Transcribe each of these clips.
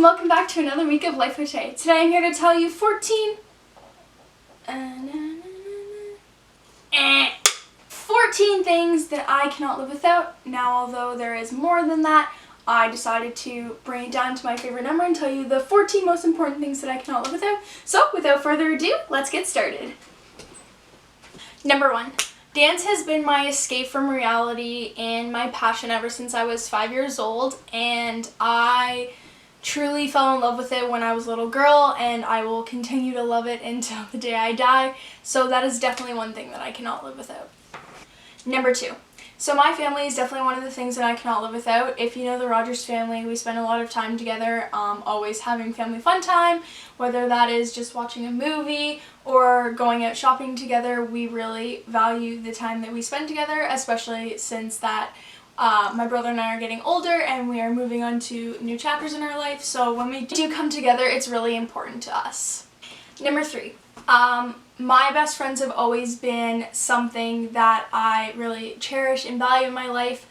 and welcome back to another week of Life with Shay. Today I'm here to tell you 14 things that I cannot live without. Now, although there is more than that, I decided to bring it down to my favorite number and tell you the 14 most important things that I cannot live without. So, without further ado, let's get started. Number 1. Dance has been my escape from reality and my passion ever since I was 5 years old, and I truly fell in love with it when I was a little girl, and I will continue to love it until the day I die. So that is definitely one thing that I cannot live without. Number 2. So my family is definitely one of the things that I cannot live without. If you know the Rogers family, we spend a lot of time together, always having family fun time, whether that is just watching a movie or going out shopping together. We really value the time that we spend together, especially since that my brother and I are getting older and we are moving on to new chapters in our life. So when we do come together, it's really important to us. Number 3. My best friends have always been something that I really cherish and value in my life.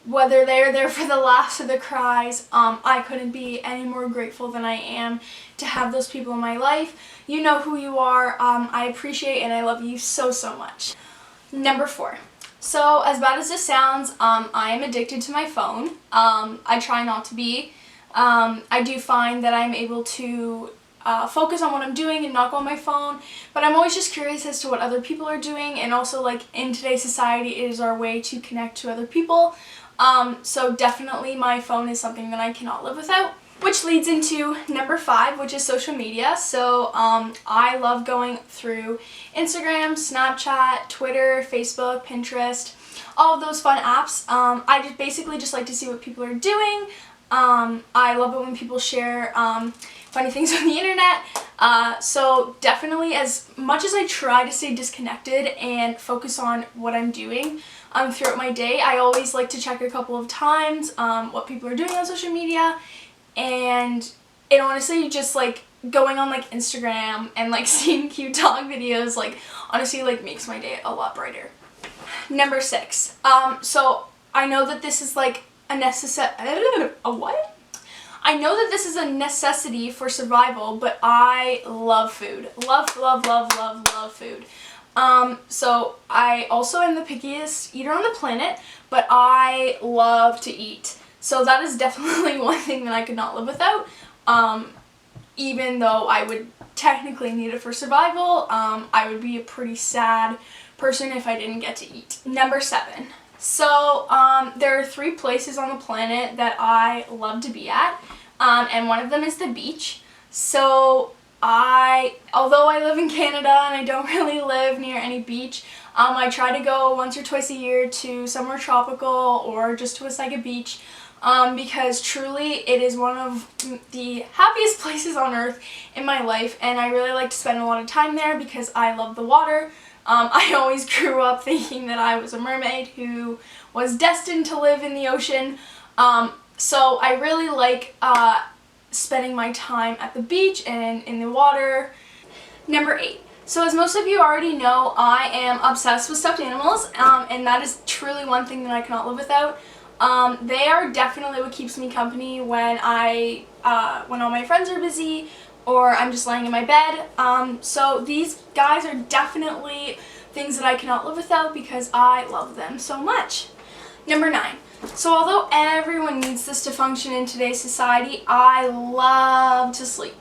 Whether they're there for the laughs or the cries, I couldn't be any more grateful than I am to have those people in my life. You know who you are. I appreciate and I love you so, so much. Number 4. So as bad as this sounds, I am addicted to my phone. I try not to be. I do find that I'm able to focus on what I'm doing and not go on my phone, but I'm always just curious as to what other people are doing, and also, like, in today's society, it is our way to connect to other people. So definitely my phone is something that I cannot live without. Which leads into number 5, which is social media. So I love going through Instagram, Snapchat, Twitter, Facebook, Pinterest, all of those fun apps. I just basically just like to see what people are doing. I love it when people share funny things on the internet. So definitely, as much as I try to stay disconnected and focus on what I'm doing throughout my day, I always like to check a couple of times what people are doing on social media. And it honestly, just like going on like Instagram and like seeing cute dog videos, like honestly, like makes my day a lot brighter. Number 6. So I know that this is like a what? I know that this is a necessity for survival, but I love food. Love food. So I also am the pickiest eater on the planet, but I love to eat. So that is definitely one thing that I could not live without. Even though I would technically need it for survival, I would be a pretty sad person if I didn't get to eat. Number 7. So there are 3 places on the planet that I love to be at, and one of them is the beach. So although I live in Canada and I don't really live near any beach, I try to go once or twice a year to somewhere tropical or just to Wasaga Beach, because truly it is one of the happiest places on earth in my life, and I really like to spend a lot of time there because I love the water. I always grew up thinking that I was a mermaid who was destined to live in the ocean, so I really like spending my time at the beach and in the water. Number 8. So as most of you already know, I am obsessed with stuffed animals, and that is truly one thing that I cannot live without. They are definitely what keeps me company when when all my friends are busy or I'm just laying in my bed. So these guys are definitely things that I cannot live without because I love them so much. Number 9. So although everyone needs this to function in today's society, I love to sleep.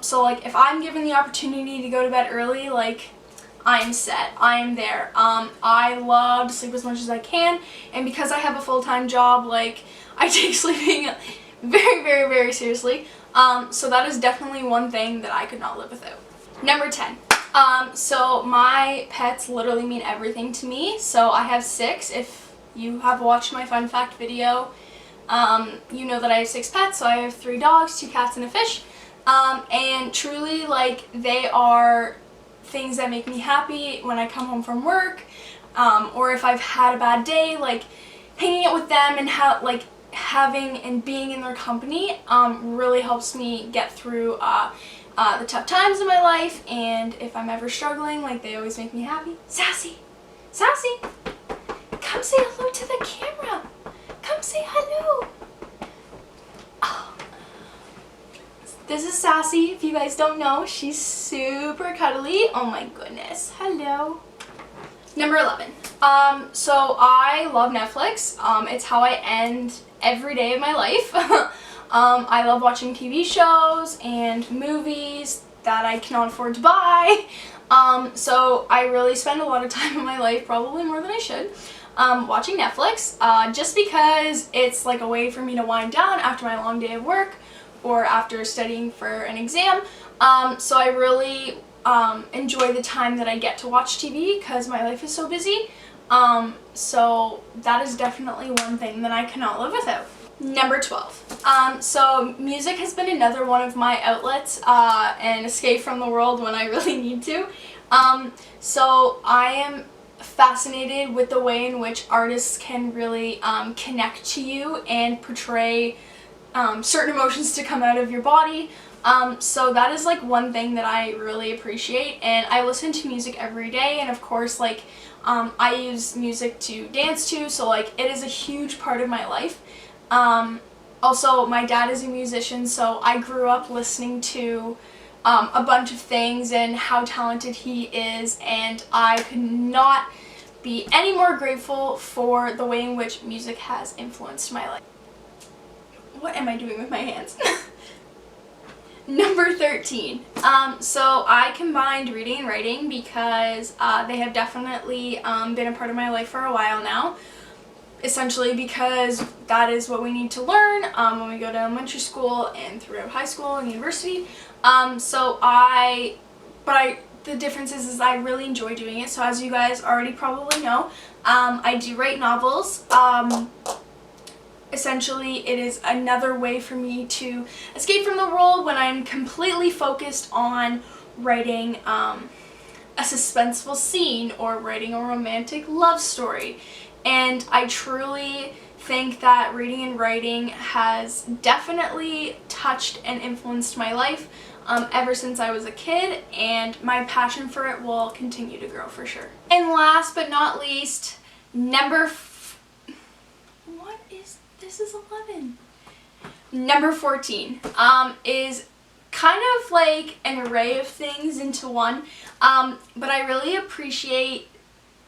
So like if I'm given the opportunity to go to bed early, like I'm set. I am there. I love to sleep as much as I can, and because I have a full-time job, like I take sleeping very seriously. So that is definitely one thing that I could not live without. Number 10. So my pets literally mean everything to me. So I have 6. If you have watched my fun fact video, you know that I have 6 pets. So I have 3 dogs, 2 cats, and a fish. And truly, like, they are things that make me happy when I come home from work, or if I've had a bad day, like hanging out with them and having and being in their company really helps me get through the tough times in my life. And if I'm ever struggling, like, they always make me happy. Sassy, come say hello to the camera. Come say hello. Cassie. If you guys don't know, she's super cuddly. Oh my goodness. Hello. Number 11. So I love Netflix. It's how I end every day of my life. I love watching TV shows and movies that I cannot afford to buy. So I really spend a lot of time in my life, probably more than I should, watching Netflix, just because it's like a way for me to wind down after my long day of work or after studying for an exam. So I really enjoy the time that I get to watch TV because my life is so busy. So that is definitely one thing that I cannot live without. Number 12. So music has been another one of my outlets and escape from the world when I really need to. So I am fascinated with the way in which artists can really connect to you and portray certain emotions to come out of your body. So that is like one thing that I really appreciate, and I listen to music every day, and of course like I use music to dance to, so like it is a huge part of my life. Also, my dad is a musician, so I grew up listening to a bunch of things and how talented he is, and I could not be any more grateful for the way in which music has influenced my life. What am I doing with my hands? Number 13. So I combined reading and writing because they have definitely been a part of my life for a while now. Essentially because that is what we need to learn when we go to elementary school and throughout high school and university. The difference is I really enjoy doing it. So as you guys already probably know, I do write novels. Essentially, it is another way for me to escape from the world when I'm completely focused on writing a suspenseful scene or writing a romantic love story. And I truly think that reading and writing has definitely touched and influenced my life ever since I was a kid, and my passion for it will continue to grow for sure. And last but not least, this is 11. Number 14 is kind of like an array of things into one, but I really appreciate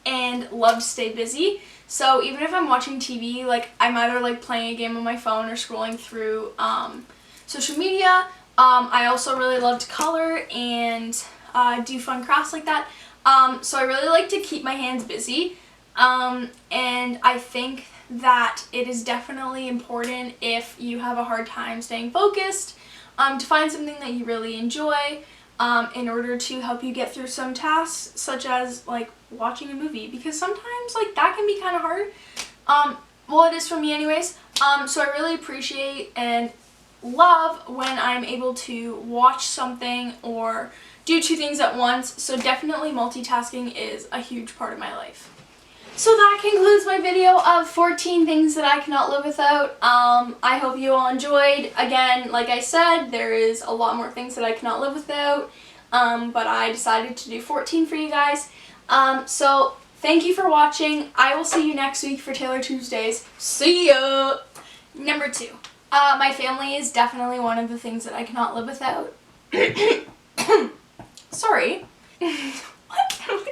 and love to stay busy. So even if I'm watching TV, like I'm either like playing a game on my phone or scrolling through social media. I also really love to color and do fun crafts like that. So I really like to keep my hands busy, and I think that it is definitely important if you have a hard time staying focused to find something that you really enjoy in order to help you get through some tasks, such as like watching a movie, because sometimes like that can be kind of hard. Well, it is for me anyways. So I really appreciate and love when I'm able to watch something or do two things at once. So definitely multitasking is a huge part of my life. So that concludes my video of 14 things that I cannot live without. I hope you all enjoyed. Again, like I said, there is a lot more things that I cannot live without, but I decided to do 14 for you guys. So thank you for watching. I will see you next week for Taylor Tuesdays. See ya! Number 2. My family is definitely one of the things that I cannot live without. Sorry. What?